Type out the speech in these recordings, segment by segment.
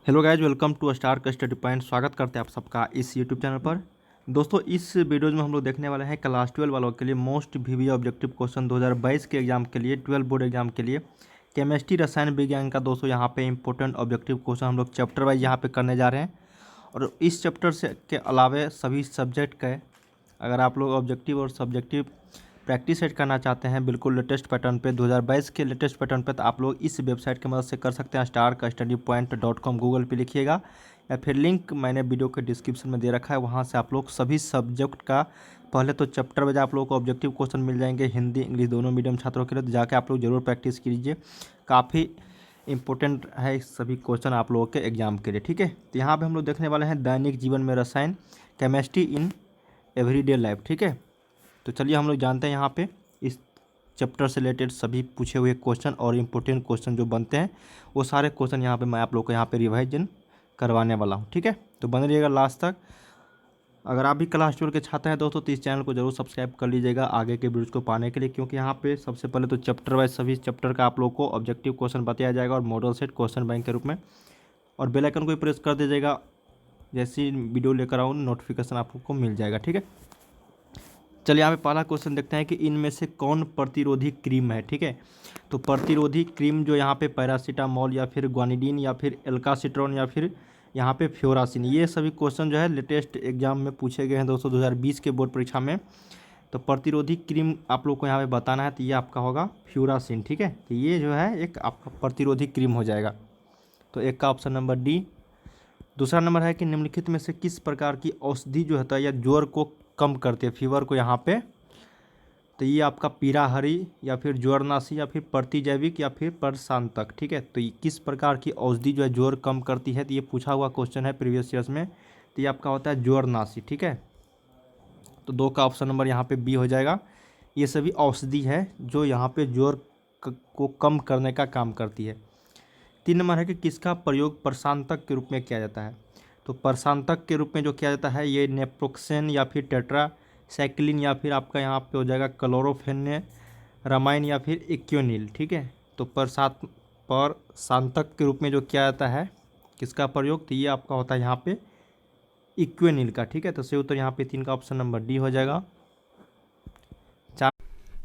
Hello guys, welcome to star का study point. स्वागत करते हैं आप सबका इस यूट्यूब चैनल पर। दोस्तों, इस वीडियो में हम लोग देखने वाले हैं क्लास 12 वालों के लिए मोस्ट वीवी ऑब्जेक्टिव क्वेश्चन 2022 के एग्जाम के लिए, 12 बोर्ड एग्जाम के लिए केमिस्ट्री रसायन विज्ञान का। दोस्तों, यहाँ पे इंपॉर्टेंट ऑब्जेक्टिव क्वेश्चन हम लोग चैप्टर वाइज यहाँ पे करने जा रहे हैं। और इस चैप्टर से के अलावे सभी सब्जेक्ट के अगर आप लोग ऑब्जेक्टिव और सब्जेक्टिव प्रैक्टिस सेट करना चाहते हैं बिल्कुल लेटेस्ट पैटर्न पे, 2022 के लेटेस्ट पैटर्न पे, तो आप लोग इस वेबसाइट की मदद से कर सकते हैं। starkastudypoint.com गूगल पे लिखिएगा या फिर लिंक मैंने वीडियो के डिस्क्रिप्शन में दे रखा है, वहाँ से आप लोग सभी सब्जेक्ट का पहले तो चैप्टर वाइज आप लोग को ऑब्जेक्टिव क्वेश्चन मिल जाएंगे, हिंदी इंग्लिश दोनों मीडियम छात्रों के लिए। तो जाके आप लोग जरूर प्रैक्टिस कीजिए, काफ़ी इंपॉर्टेंट है सभी क्वेश्चन आप लोगों के एग्जाम के लिए। ठीक है, तो यहाँ पे हम लोग देखने वाले हैं दैनिक जीवन में रसायन, केमिस्ट्री इन एवरीडे लाइफ। ठीक है, तो चलिए हम लोग जानते हैं यहाँ पे इस चैप्टर से रिलेटेड सभी पूछे हुए क्वेश्चन और इम्पोर्टेंट क्वेश्चन जो बनते हैं वो सारे क्वेश्चन यहाँ पे मैं आप लोग को यहाँ पे रिवाइजन करवाने वाला हूँ। ठीक है, तो बने रहिएगा लास्ट तक। अगर आप भी क्लास 12 के छात्र हैं दोस्तों, तो इस चैनल को जरूर सब्सक्राइब कर लीजिएगा आगे के वीडियोज़ को पाने के लिए, क्योंकि यहाँ पे सबसे पहले तो चैप्टर वाइज सभी चैप्टर का आप लोग को ऑब्जेक्टिव क्वेश्चन बताया जाएगा और मॉडल सेट क्वेश्चन बैंक के रूप में। और बेल आइकन को भी प्रेस कर दीजिएगा, जैसी वीडियो लेकर आऊँ नोटिफिकेशन आप लोग को मिल जाएगा। ठीक है, चलिए यहाँ पे पहला क्वेश्चन देखते हैं कि इनमें से कौन प्रतिरोधी क्रीम है। ठीक है, तो प्रतिरोधी क्रीम जो यहाँ पे पैरासीटामोल या फिर ग्वानिडीन या फिर एल्कासिट्रॉन या फिर यहाँ पे फ्योरासिन, ये सभी क्वेश्चन जो है लेटेस्ट एग्जाम में पूछे गए हैं दोस्तों 2020 के बोर्ड परीक्षा में। तो प्रतिरोधी क्रीम आप लोग को यहाँ पे बताना है, तो ये आपका होगा फ्योरासिन। ठीक है, तो ये जो है एक आपका प्रतिरोधी क्रीम हो जाएगा। तो एक का ऑप्शन नंबर डी। दूसरा नंबर है कि निम्नलिखित में से किस प्रकार की औषधि जो होता है या ज्वर को कम करती है, फीवर को यहाँ पे, तो ये आपका पीराहरी या फिर ज्वरनाशी या फिर प्रतिजैविक या फिर प्रशांतक। ठीक है, तो ये किस प्रकार की औषधि जो है ज्वर कम करती है, तो ये पूछा हुआ क्वेश्चन है प्रीवियस ईयर्स में। तो ये आपका होता है ज्वरनाशी। ठीक है, तो दो का ऑप्शन नंबर यहाँ पे बी हो जाएगा। ये सभी औषधि है जो यहाँ पे ज्वर को कम करने का काम करती है। 3 नंबर है कि किसका प्रयोग प्रशांतक के रूप में किया जाता है। तो प्रशांतक के रूप में जो किया जाता है ये नेप्रोक्सेन या फिर टेट्रासाइक्लिन या फिर आपका यहाँ पे हो जाएगा क्लोरोफेनेरामाइन या फिर इक्विनिल। ठीक है, तो प्रशांतक के रूप में जो किया जाता है किसका प्रयोग, तो ये आपका होता है यहाँ पे इक्विनिल का। ठीक है, तो सही उत्तर यहाँ पे 3 का ऑप्शन नंबर डी हो जाएगा।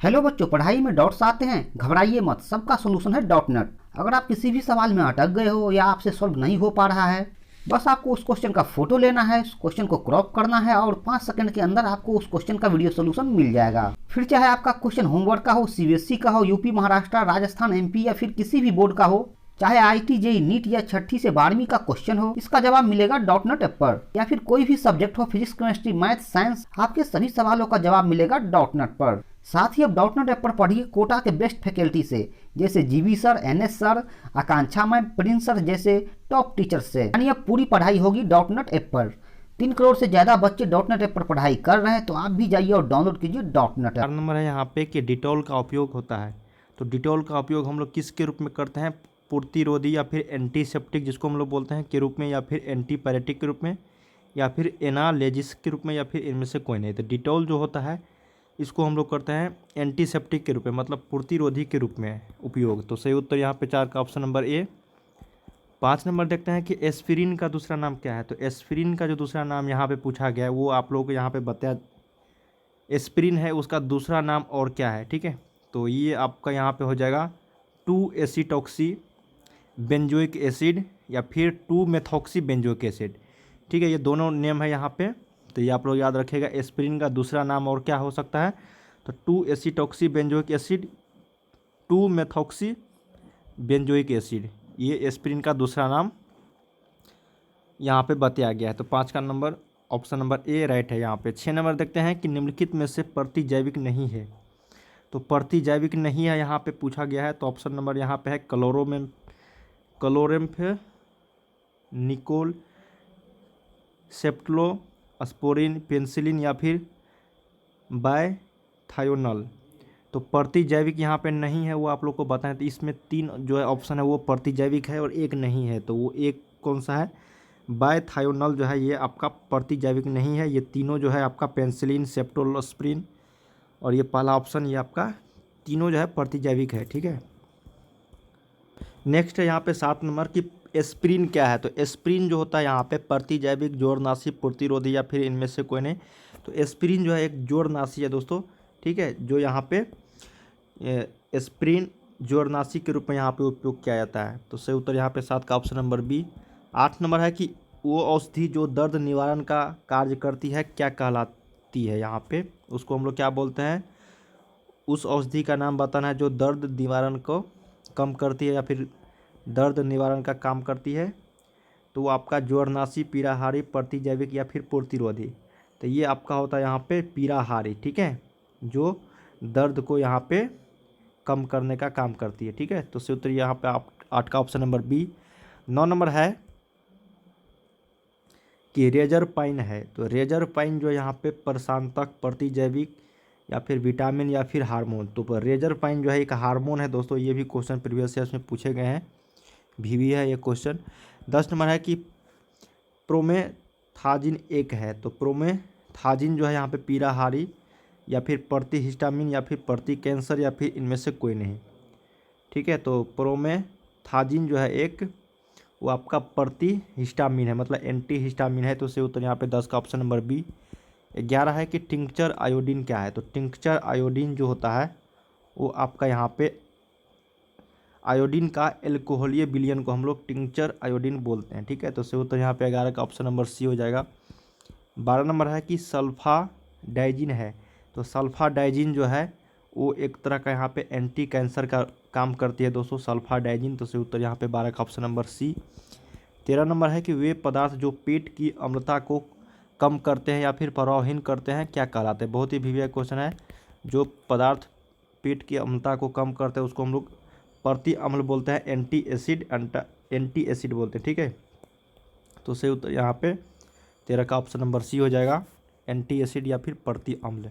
हेलो बच्चों, पढ़ाई में डाउट्स आते हैं, घबराइए मत, सबका सोल्यूशन है डॉट नेट। अगर आप किसी भी सवाल में अटक गए हो या आपसे सॉल्व नहीं हो पा रहा है, बस आपको उस क्वेश्चन का फोटो लेना है, उस क्वेश्चन को क्रॉप करना है और 5 सेकंड के अंदर आपको उस क्वेश्चन का वीडियो सोल्यूशन मिल जाएगा। फिर चाहे आपका क्वेश्चन होमवर्क का हो, सीबीएसई का हो, यूपी महाराष्ट्र राजस्थान एमपी या फिर किसी भी बोर्ड का हो, चाहे आईटी जेई नीट या 6ठी से 12वीं का क्वेश्चन हो, इसका जवाब मिलेगा डॉट नेट ऐप पर। या फिर कोई भी सब्जेक्ट हो, फिजिक्स केमिस्ट्री मैथ साइंस, आपके सभी सवालों का जवाब मिलेगा डॉट नेट पर। साथ ही अब डॉट नेट ऐप पर पढ़िए कोटा के बेस्ट फैकल्टी से, जैसे जीवी सर, एनएस सर, आकांक्षा मैम, प्रिंस सर जैसे टॉप टीचर से। यानी अब पूरी पढ़ाई होगी डॉट नेट ऐप पर। 3 करोड़ से ज़्यादा बच्चे डॉट नेट ऐप पर पढ़ाई कर रहे हैं, तो आप भी जाइए और डाउनलोड कीजिए डॉट नेट ऐप। 4 नंबर है यहाँ पे कि डिटॉल का उपयोग होता है। तो डिटॉल का उपयोग हम लोग किसके रूप में करते हैं, प्रतिरोधी या फिर एंटीसेप्टिक जिसको हम लोग बोलते हैं के रूप में, या फिर एंटीपायरेटिक के रूप में, या फिर एनालेजिस के रूप में, या फिर इनमें से कोई नहीं। तो डिटॉल जो होता है इसको हम लोग करते हैं एंटीसेप्टिक के रूप में, मतलब प्रतिरोधी के रूप में उपयोग। तो सही उत्तर यहाँ पे 4 का ऑप्शन नंबर ए। 5 नंबर देखते हैं कि एस्पिरिन का दूसरा नाम क्या है। तो एस्पिरिन का जो दूसरा नाम यहाँ पे पूछा गया है वो आप लोगों को यहाँ पे बताया, एस्पिरिन है उसका दूसरा नाम और क्या है। ठीक है, तो ये आपका यहाँ पे हो जाएगा 2 एसिटॉक्सी बेंजोइक एसिड या फिर 2 मेथॉक्सी बेंजोइक एसिड। ठीक है, ये दोनों नेम है यहाँ पे, तो ये आप लोग याद रखिएगा। एस्पिरिन का दूसरा नाम और क्या हो सकता है, तो 2 acetoxy benzoic acid, 2 methoxy benzoic acid, ये एस्पिरिन का दूसरा नाम यहाँ पे बताया गया है। तो 5 का number option number A right है यहाँ पे। 6 नंबर देखते हैं कि निम्नलिखित में से प्रतिजैविक नहीं है। तो प्रतिजैविक नहीं है यहाँ पे पूछा गया है, तो ऑप्शन नंबर यहाँ पे है क्लोरेम्फ निकोल सेप्टलो स्पोरिन पेंसिलिन या फिर बायथायोनल। तो प्रतिजैविक यहाँ पे नहीं है, वो आप लोग को बताएं। तो इसमें 3 जो है ऑप्शन है वो प्रतिजैविक है और एक नहीं है, तो वो एक कौन सा है, बायथायोनल जो है ये आपका प्रतिजैविक नहीं है। ये तीनों जो है आपका पेंसिलिन, सेप्टोस्पिरिन और ये पहला ऑप्शन, ये आपका तीनों जो है प्रतिजैविक है। ठीक है, नेक्स्ट है यहाँ पे 7 नंबर की एस्प्रिन क्या है, तो एस्प्रिन जो होता है यहाँ पे प्रतिजैविक, जोरनाशी, प्रतिरोधी या फिर इनमें से कोई नहीं। तो एस्प्रिन जो है एक जोरनाशी है दोस्तों, ठीक है, जो यहाँ पे एस्प्रिन जोरनाशी के रूप में यहाँ पे उपयोग किया जाता है। तो सही उत्तर यहाँ पे 7 का ऑप्शन नंबर बी। 8 नंबर है कि वो औषधि जो दर्द निवारण का कार्य करती है क्या कहलाती है, यहाँ पे उसको हम लोग क्या बोलते हैं, उस औषधि का नाम बताना है जो दर्द निवारण को कम करती है या फिर दर्द निवारण का काम करती है। तो वो आपका जोरनाशी, पीड़ाहारी, प्रतिजैविक या फिर प्रतिरोधी। तो ये आपका होता है यहाँ पे पीड़ाहारी, ठीक है, जो दर्द को यहाँ पे कम करने का काम करती है, ठीक है। तो सही उत्तर यहाँ पे आप 8 का ऑप्शन नंबर बी। 9 नंबर है कि रेजरपाइन है। तो रेजरपाइन जो यहाँ पे प्रशांतक, प्रतिजैविक या फिर विटामिन या फिर हार्मोन। तो रेजरपाइन जो है एक हार्मोन है दोस्तों, ये भी क्वेश्चन प्रीवियस ईयर्स में पूछे गए हैं, भी है ये क्वेश्चन। 10 नंबर है कि प्रोमेथाजिन एक है। तो प्रोमेथाजिन जो है यहाँ पे पीड़ाहारी या फिर प्रतिहिस्टामिन या फिर प्रति कैंसर या फिर इनमें से कोई नहीं, ठीक है। तो प्रोमेथाजिन जो है एक, वो आपका प्रतिहिस्टामिन है, मतलब एंटी हिस्टामिन है। तो सही उत्तर यहाँ पे 10 का ऑप्शन नंबर बी। 11 है कि टिंक्चर आयोडीन क्या है। तो टिंक्चर आयोडीन जो होता है वो आपका यहाँ पे आयोडीन का एल्कोहलीय विलयन को हम लोग टिंक्चर आयोडीन बोलते हैं, ठीक है। तो सही उत्तर यहाँ पे 11 का ऑप्शन नंबर सी हो जाएगा। 12 नंबर है कि सल्फाडाइजिन है। तो सल्फाडाइजिन जो है वो एक तरह का यहाँ पे एंटी कैंसर का काम करती है दोस्तों, सल्फाडाइजिन। तो सही उत्तर यहाँ पे 12 का ऑप्शन नंबर सी। 13 नंबर है कि वे पदार्थ जो पेट की अम्लता को कम करते हैं या फिर प्रवाहहीन करते हैं क्या कहलाते हैं। बहुत ही वीवीआई क्वेश्चन है। जो पदार्थ पेट की अम्लता को कम करते हैं उसको हम लोग प्रति अम्ल बोलते हैं, एंटी एसिड बोलते हैं, ठीक है। तो सही उत्तर यहाँ पे 13 का ऑप्शन नंबर सी हो जाएगा, एंटी एसिड या फिर प्रति अम्ल।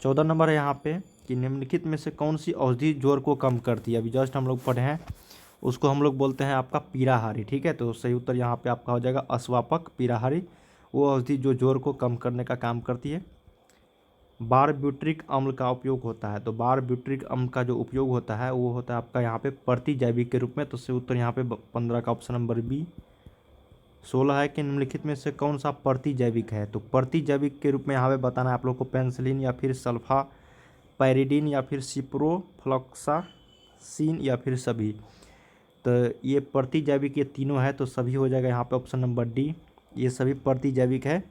14 नंबर है यहाँ पे कि निम्नलिखित में से कौन सी औषधि जोर को कम करती है। अभी जस्ट हम लोग पढ़े हैं, उसको हम लोग बोलते हैं आपका पीड़ाहारी, ठीक है। तो सही उत्तर यहाँ पे आपका हो जाएगा अश्वापक पीड़ाहारी, वो औषधि जो जोर को कम करने का काम करती है। बारब्यूट्रिक अम्ल का उपयोग होता है। तो बारब्यूट्रिक अम्ल का जो उपयोग होता है वो होता है आपका यहाँ पे प्रतिजैविक के रूप में। तो सही उत्तर यहाँ पे 15 का ऑप्शन नंबर बी। 16 है कि निम्नलिखित में से कौन सा प्रतिजैविक है। तो प्रतिजैविक के रूप में यहाँ पे बताना है आप लोग को पेंसिलिन या फिर सल्फा पैरिडीन या फिर सिप्रोफ्लॉक्सासिन या फिर सभी। तो ये प्रतिजैविक ये तीनों है, तो सभी हो जाएगा यहाँ पे ऑप्शन नंबर डी, ये सभी प्रतिजैविक है।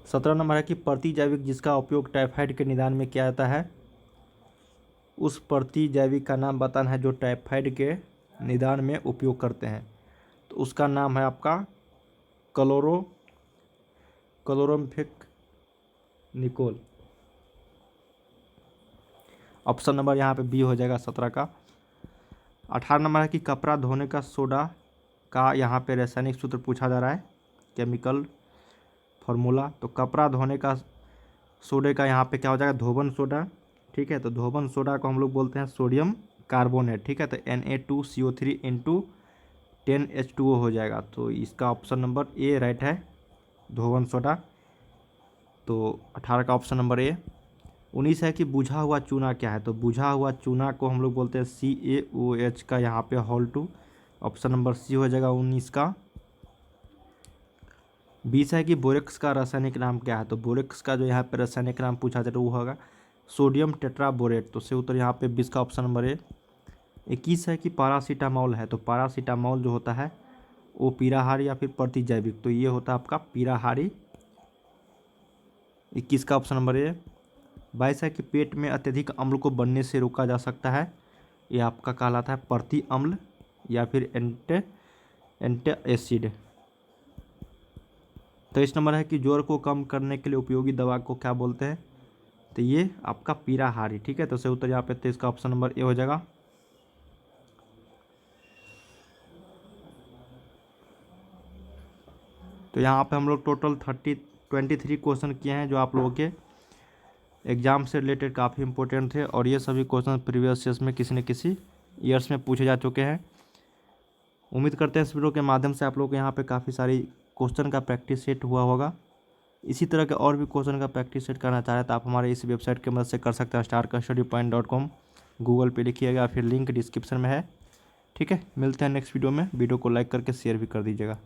17 नंबर है कि प्रतिजैविक जिसका उपयोग टाइफाइड के निदान में किया जाता है, उस प्रतिजैविक का नाम बताना है जो टाइफाइड के निदान में उपयोग करते हैं। तो उसका नाम है आपका क्लोरोम्फेनिकोल। ऑप्शन नंबर यहाँ पे बी हो जाएगा 17 का। 18 नंबर है कि कपड़ा धोने का सोडा का यहाँ पे रासायनिक सूत्र पूछा जा रहा है, केमिकल फार्मूला। तो कपड़ा धोने का सोडे का यहाँ पे क्या हो जाएगा, धोबन सोडा, ठीक है। तो धोबन सोडा को हम लोग बोलते हैं सोडियम कार्बोनेट, ठीक है। तो Na2CO3 × 10H2O हो जाएगा। तो इसका ऑप्शन नंबर ए राइट है, धोबन सोडा। तो 18 का ऑप्शन नंबर ए। 19 है कि बुझा हुआ चूना क्या है। तो बुझा हुआ चूना को हम लोग बोलते हैं CaOH का यहाँ पे होल 2, ऑप्शन नंबर सी हो जाएगा 19 का। 20 है कि बोरेक्स का रासायनिक नाम क्या है। तो बोरेक्स का जो यहाँ पे रासायनिक नाम पूछा जाए तो वो होगा सोडियम टेट्राबोरेट। तो से उत्तर यहाँ पे 20 का ऑप्शन नंबर ए। 21 है कि पैरासीटामोल है। तो पैरासीटामोल जो होता है वो पीड़ाहारी या फिर प्रतिजैविक। तो ये होता है आपका पीड़ाहारी, 21 का ऑप्शन नंबर ए। 22 है कि पेट में अत्यधिक अम्ल को बनने से रोका जा सकता है, ये आपका कहलाता है प्रति अम्ल या फिर एंटी एसिड। 23 नंबर है कि जोर को कम करने के लिए उपयोगी दवा को क्या बोलते हैं। तो ये आपका पीड़ाहारी, ठीक है। तो सही उत्तर यहाँ पे 23 का ऑप्शन नंबर ए हो जाएगा। तो यहाँ पे हम लोग टोटल 23 क्वेश्चन किए हैं जो आप लोगों के एग्ज़ाम से रिलेटेड काफ़ी इंपॉर्टेंट थे, और ये सभी क्वेश्चन प्रीवियस ईयर्स में किसी न किसी ईयर्स में पूछे जा चुके हैं। उम्मीद करते हैं इस वीडियो के माध्यम से आप लोग को यहाँ पे काफ़ी सारी क्वेश्चन का प्रैक्टिस सेट हुआ होगा। इसी तरह के और भी क्वेश्चन का प्रैक्टिस सेट करना चाह रहे हैं तो आप हमारे इस वेबसाइट की मदद से कर सकते हैं, starkstudypoint.com। गूगल पे लिखिएगा, फिर लिंक डिस्क्रिप्शन में है, ठीक है, मिलते हैं नेक्स्ट वीडियो में। वीडियो को लाइक करके शेयर भी कर दीजिएगा।